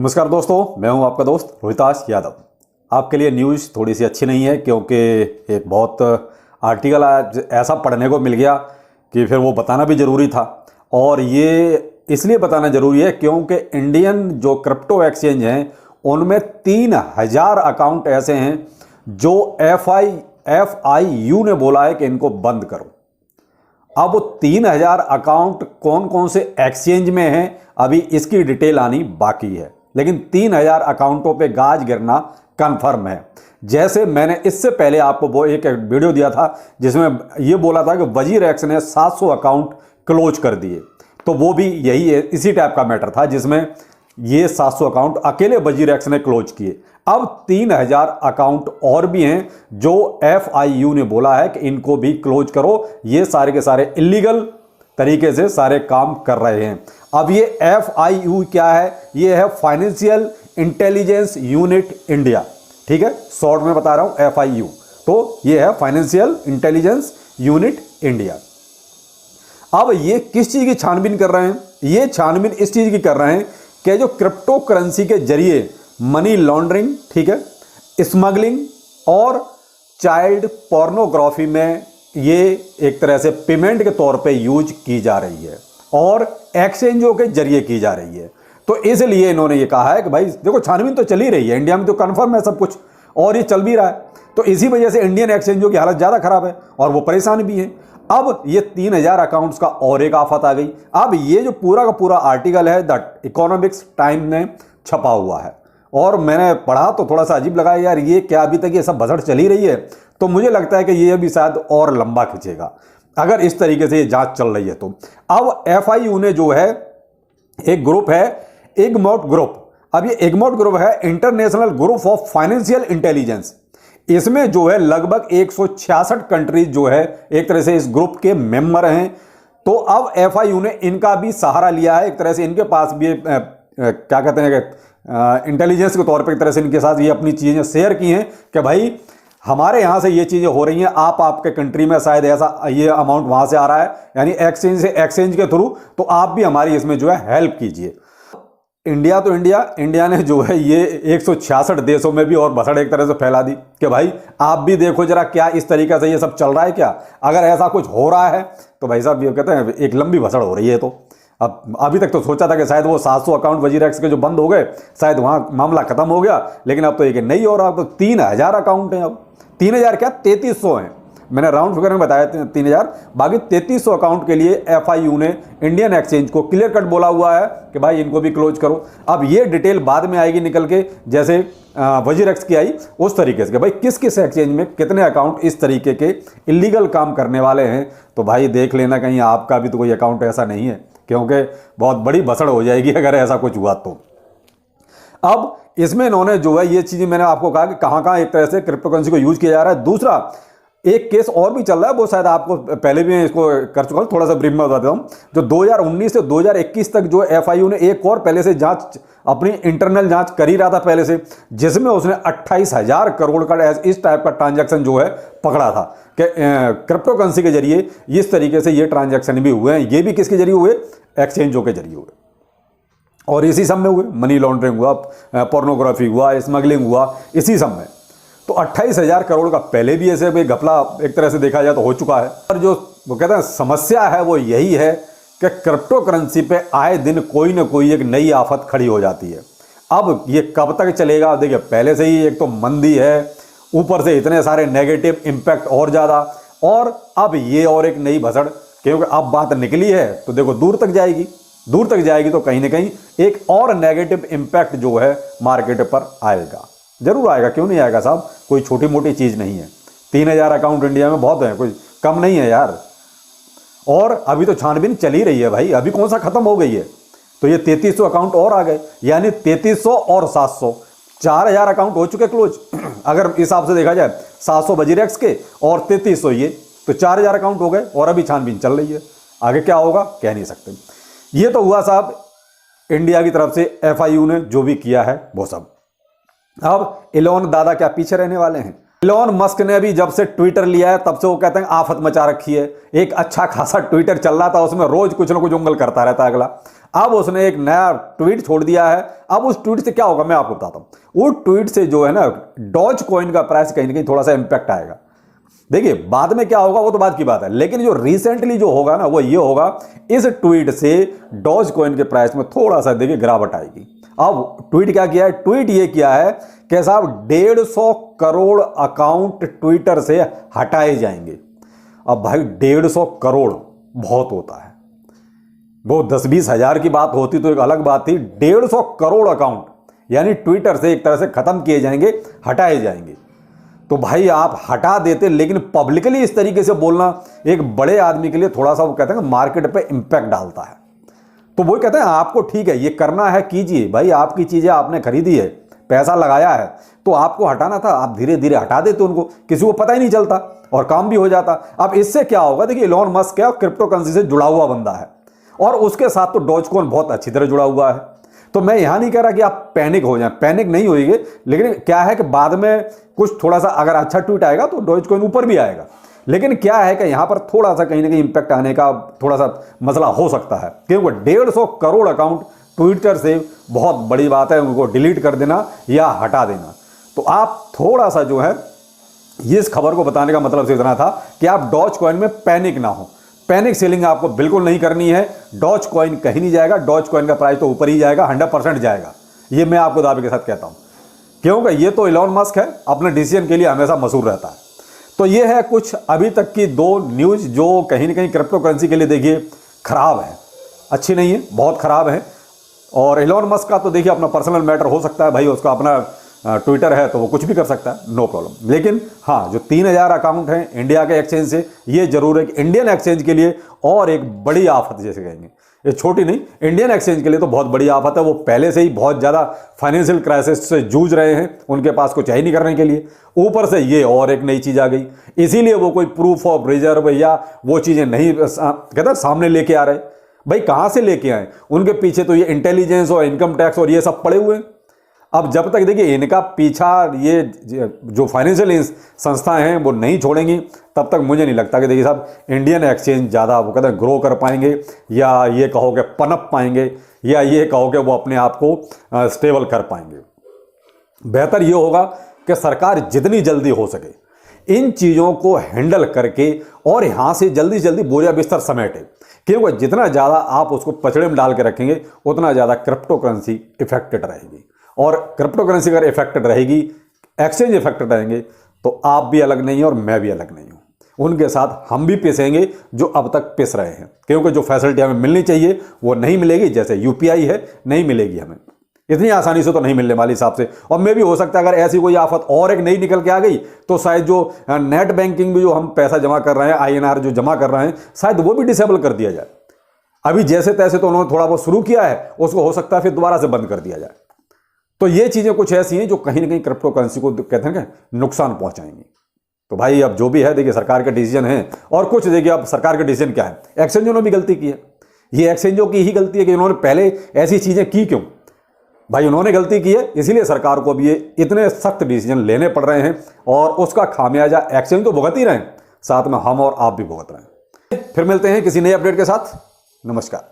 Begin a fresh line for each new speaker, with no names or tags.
नमस्कार दोस्तों, मैं हूं आपका दोस्त रोहिताश यादव। आपके लिए न्यूज़ थोड़ी सी अच्छी नहीं है क्योंकि एक बहुत आर्टिकल आज ऐसा पढ़ने को मिल गया कि फिर वो बताना भी ज़रूरी था। और ये इसलिए बताना ज़रूरी है क्योंकि इंडियन जो क्रिप्टो एक्सचेंज हैं उनमें 3000 अकाउंट ऐसे हैं जो FIU ने बोला है कि इनको बंद करो। अब 3000 अकाउंट कौन कौन से एक्सचेंज में हैं अभी इसकी डिटेल आनी बाकी है, लेकिन 3000 अकाउंटों पे गाज गिरना कंफर्म है। जैसे मैंने इससे पहले आपको वो एक वीडियो दिया था जिसमें ये बोला था कि वजीर एक्स ने 700 अकाउंट क्लोज कर दिए, तो वो भी यही इसी टाइप का मैटर था जिसमें ये 700 अकाउंट अकेले वजीर एक्स ने क्लोज किए। अब 3000 अकाउंट और भी हैं जो FIU ने बोला है कि इनको भी क्लोज करो। ये सारे के सारे इलीगल तरीके से सारे काम कर रहे हैं। अब ये FIU क्या है? ये है फाइनेंशियल इंटेलिजेंस यूनिट इंडिया। ठीक है, शॉर्ट में बता रहा हूं FIU। तो ये है फाइनेंशियल इंटेलिजेंस यूनिट इंडिया। अब ये किस चीज की छानबीन कर रहे हैं? ये छानबीन इस चीज की कर रहे हैं कि जो क्रिप्टो करेंसी के जरिए मनी लॉन्ड्रिंग, ठीक है, स्मगलिंग और चाइल्ड पोर्नोग्राफी में ये एक तरह से पेमेंट के तौर पे यूज की जा रही है और एक्सचेंजों के जरिए की जा रही है। तो इसलिए इन्होंने ये कहा है कि भाई देखो, छानबीन तो चल ही रही है, इंडिया में तो कन्फर्म है सब कुछ और ये चल भी रहा है। तो इसी वजह से इंडियन एक्सचेंजों की हालत ज़्यादा खराब है और वो परेशान भी हैं। अब ये 3000 अकाउंट्स का और एक आफत आ गई। अब ये जो पूरा का पूरा आर्टिकल है द इकोनॉमिक्स टाइम में छपा हुआ है और मैंने पढ़ा तो थोड़ा सा अजीब लगा, यार ये क्या अभी तक ये सब भसड़ चली रही है? तो मुझे लगता है कि ये भी शायद और लंबा खींचेगा अगर इस तरीके से ये जांच चल रही है तो। अब FIU ने जो है एक ग्रुप है इगमोट ग्रुप। अब ये इगमोट ग्रुप है international group of financial intelligence. इसमें जो है लगभग 166 कंट्रीज जो है एक तरह से इस ग्रुप के मेंबर हैं। तो अब FIU ने इनका भी सहारा लिया है, एक तरह से इनके पास भी क्या कहते हैं कि इंटेलिजेंस के तौर पे एक तरह से इनके साथ ये अपनी चीज़ें शेयर की हैं कि भाई हमारे यहाँ से ये चीज़ें हो रही हैं, आपके कंट्री में शायद ऐसा ये अमाउंट वहाँ से आ रहा है, यानी एक्सचेंज के थ्रू, तो आप भी हमारी इसमें जो है हेल्प कीजिए। इंडिया तो इंडिया ने जो है ये 166 देशों में भी और भसड़ एक तरह से फैला दी कि भाई आप भी देखो जरा क्या इस तरीके से ये सब चल रहा है क्या? अगर ऐसा कुछ हो रहा है तो भाई साहब ये कहते हैं एक लंबी भसड़ हो रही है। तो अब अभी तक तो सोचा था कि शायद वो 700 अकाउंट वजीर एक्स के जो बंद हो गए शायद वहाँ मामला खत्म हो गया, लेकिन अब तो ये नहीं हो रहा। तो 3000 अकाउंट हैं। अब 3000 क्या 3300 हैं, मैंने राउंड फिगर में बताया 3000, बाकी 3300 अकाउंट के लिए FIU ने इंडियन एक्सचेंज को क्लियर कट बोला हुआ है कि भाई इनको भी क्लोज करो। अब ये डिटेल बाद में आएगी निकल के, जैसे वजीर एक्स की आई उस तरीके से कि भाई किस किस एक्सचेंज में कितने अकाउंट इस तरीके के इलीगल काम करने वाले हैं। तो भाई देख लेना कहीं आपका भी तो कोई अकाउंट ऐसा नहीं है, क्योंकि बहुत बड़ी भसड़ हो जाएगी अगर ऐसा कुछ हुआ तो। अब इसमें इन्होंने जो है ये चीज़ें मैंने आपको कहा कि कहाँ कहाँ एक तरह से क्रिप्टो करेंसी को यूज किया जा रहा है। दूसरा एक केस और भी चल रहा है, वो शायद आपको पहले भी मैं इसको कर चुका हूँ, थोड़ा सा ब्रीफ में बता देता हूँ। जो 2019 से 2021 तक जो FIU ने एक और पहले से जांच अपनी इंटरनल जांच कर ही रहा था पहले से, जिसमें उसने 28,000 करोड़ का इस टाइप का ट्रांजैक्शन जो है पकड़ा था कि क्रिप्टो करेंसी के जरिए इस तरीके से ये ट्रांजैक्शन भी हुए हैं। ये भी किसके जरिए हुए? एक्सचेंजों के जरिए हुए और इसी सब में हुए। मनी लॉन्ड्रिंग हुआ, पोर्नोग्राफी हुआ, स्मगलिंग हुआ, इसी सब में। तो 28,000 करोड़ का पहले भी ऐसे भी घपला एक तरह से देखा जाए तो हो चुका है। और जो वो कहते हैं समस्या है वो यही है कि क्रिप्टो करेंसी पे आए दिन कोई ना कोई एक नई आफत खड़ी हो जाती है। अब ये कब तक चलेगा? देखिए पहले से ही एक तो मंदी है, ऊपर से इतने सारे नेगेटिव इम्पैक्ट और ज़्यादा, और अब ये और एक नई भसड़, क्योंकि अब बात निकली है तो देखो दूर तक जाएगी। दूर तक जाएगी तो कहीं ना कहीं एक और नेगेटिव इम्पैक्ट जो है मार्केट पर आएगा, जरूर आएगा। क्यों नहीं आएगा साहब? कोई छोटी मोटी चीज़ नहीं है। 3000 अकाउंट इंडिया में बहुत है, कोई कम नहीं है यार। और अभी तो छानबीन चल ही रही है भाई, अभी कौन सा खत्म हो गई है? तो ये 3300 अकाउंट और आ गए, यानी 3300 और 700 4000 अकाउंट हो चुके क्लोज। अगर इस हिसाब से देखा जाए 700 वजीर एक्स के और 3300 ये, तो 4000 अकाउंट हो गए और अभी छानबीन चल रही है। आगे क्या होगा कह नहीं सकते। ये तो हुआ साहब इंडिया की तरफ से FIU ने जो भी किया है वो सब। अब इलोन दादा क्या पीछे रहने वाले हैं? इलॉन मस्क ने भी जब से ट्विटर लिया है तब से वो कहते हैं आफत मचा रखी है। एक अच्छा खासा ट्विटर चल रहा था, उसमें रोज कुछ ना कुछ उंगल करता रहता है अगला। अब उसने एक नया ट्वीट छोड़ दिया है। अब उस ट्वीट से क्या होगा मैं आपको बताता हूं। वो ट्वीट से जो है ना डॉज कॉइन का प्राइस कहीं ना कहीं थोड़ा सा इंपैक्ट आएगा। देखिए बाद में क्या होगा वो तो बात की बात है, लेकिन जो रिसेंटली जो होगा ना वो ये होगा, इस ट्वीट से डॉज कॉइन के प्राइस में थोड़ा सा देखिए गिरावट आएगी। अब ट्वीट क्या किया है, ट्वीट ये किया है कि साहब 150 करोड़ अकाउंट ट्विटर से हटाए जाएंगे। अब भाई 150 करोड़ बहुत होता है, वो 10-20 हजार की बात होती तो एक अलग बात थी। 150 करोड़ अकाउंट यानी ट्विटर से एक तरह से खत्म किए जाएंगे, हटाए जाएंगे। तो भाई आप हटा देते, लेकिन पब्लिकली इस तरीके से बोलना एक बड़े आदमी के लिए थोड़ा सा वो कहते हैं मार्केट पे इंपैक्ट डालता है। तो वो कहते हैं आपको ठीक है ये करना है कीजिए, भाई आपकी चीजें आपने खरीदी है, पैसा लगाया है, तो आपको हटाना था, आप धीरे धीरे हटा देते उनको, किसी को पता ही नहीं चलता और काम भी हो जाता। अब इससे क्या होगा, देखिए इलॉन मस्क क्या क्रिप्टो करेंसी से जुड़ा हुआ बंदा है और उसके साथ तो डॉजकॉइन बहुत अच्छी तरह जुड़ा हुआ है। तो मैं यहां नहीं कह रहा कि आप पैनिक हो जाएं, पैनिक नहीं होइए, लेकिन क्या है कि बाद में कुछ थोड़ा सा अगर अच्छा ट्वीट आएगा तो डॉजकॉइन ऊपर भी आएगा। लेकिन क्या है कि यहां पर थोड़ा सा कहीं ना कहीं इंपैक्ट आने का थोड़ा सा मसला हो सकता है, क्योंकि 150 करोड़ अकाउंट ट्विटर से बहुत बड़ी बात है, उनको डिलीट कर देना या हटा देना। तो आप थोड़ा सा जो है इस खबर को बताने का मतलब सिर्फ इतना था कि आप डॉजकॉइन में पैनिक ना हो। पैनिक सेलिंग आपको बिल्कुल नहीं करनी है। डॉजकॉइन कहीं नहीं जाएगा, डॉजकॉइन का प्राइस तो ऊपर ही जाएगा, 100% जाएगा, ये मैं आपको दावे के साथ कहता हूं, क्योंकि ये तो इलॉन मस्क है, अपने डिसीजन के लिए हमेशा मशहूर रहता है। तो ये है कुछ अभी तक की 2 न्यूज़ जो कहीं ना कहीं क्रिप्टो करेंसी के लिए देखिए खराब है, अच्छी नहीं है, बहुत खराब है। और इलॉन मस्क का तो देखिए अपना पर्सनल मैटर हो सकता है, भाई उसका अपना ट्विटर है तो वो कुछ भी कर सकता है, नो प्रॉब्लम। लेकिन हाँ जो 3000 अकाउंट हैं इंडिया के एक्सचेंज से, ये जरूर है कि इंडियन एक्सचेंज के लिए और एक बड़ी आफत जैसे कहेंगे, ये छोटी नहीं, इंडियन एक्सचेंज के लिए तो बहुत बड़ी आफत है। वो पहले से ही बहुत ज़्यादा फाइनेंशियल क्राइसिस से जूझ रहे हैं, उनके पास कुछ है नहीं करने के लिए, ऊपर से ये और एक नई चीज़ आ गई, इसीलिए वो कोई प्रूफ ऑफ रिजर्व या वो चीज़ें नहीं कहते सामने लेके आ रहे। भाई कहाँ से लेके आए, उनके पीछे तो ये इंटेलिजेंस और इनकम टैक्स और ये सब पड़े हुए हैं। अब जब तक देखिए इनका पीछा ये जो फाइनेंशियल संस्थाएं हैं वो नहीं छोड़ेंगी, तब तक मुझे नहीं लगता कि देखिए साहब इंडियन एक्सचेंज ज़्यादा वो कहते हैं ग्रो कर पाएंगे, या ये कहो कि पनप पाएंगे, या ये कहो कि वो अपने आप को स्टेबल कर पाएंगे। बेहतर ये होगा कि सरकार जितनी जल्दी हो सके इन चीज़ों को हैंडल करके और यहाँ से जल्दी जल्दी बोरिया बिस्तर समेटे, क्योंकि जितना ज़्यादा आप उसको पचड़े में डाल के रखेंगे उतना ज़्यादा क्रिप्टो करेंसी इफेक्टेड रहेगी। और क्रिप्टो करेंसी अगर इफेक्टेड रहेगी, एक्सचेंज इफेक्टेड रहेंगे, तो आप भी अलग नहीं हैं और मैं भी अलग नहीं हूं, उनके साथ हम भी पिसेंगे जो अब तक पिस रहे हैं, क्योंकि जो फैसिलिटी हमें मिलनी चाहिए वो नहीं मिलेगी। जैसे यूपीआई है, नहीं मिलेगी हमें इतनी आसानी से, तो नहीं मिलने वाली हिसाब से। और मे भी हो सकता है अगर ऐसी कोई आफत और एक नई निकल के आ गई तो शायद जो नेट बैंकिंग में जो हम पैसा जमा कर रहे हैं, INR जो जमा कर रहे हैं, शायद वो भी डिसेबल कर दिया जाए। अभी जैसे तैसे तो उन्होंने थोड़ा बहुत शुरू किया है, उसको हो सकता है फिर दोबारा से बंद कर दिया जाए। तो ये चीजें कुछ ऐसी हैं जो कहीं ना कहीं क्रिप्टो करेंसी को कहते हैं कि नुकसान पहुंचाएंगी। तो भाई अब जो भी है देखिए सरकार के डिसीजन है, और कुछ देखिए अब सरकार के डिसीजन क्या है, एक्सचेंजों ने भी गलती की है, ये एक्सचेंजों की ही गलती है कि उन्होंने पहले ऐसी चीजें की क्यों। भाई उन्होंने गलती की है, इसीलिए सरकार को भी ये इतने सख्त डिसीजन लेने पड़ रहे हैं, और उसका खामियाजा एक्सचेंज तो भुगत ही रहे हैं, साथ में हम और आप भी भुगत रहे हैं। फिर मिलते हैं किसी नए अपडेट के साथ, नमस्कार।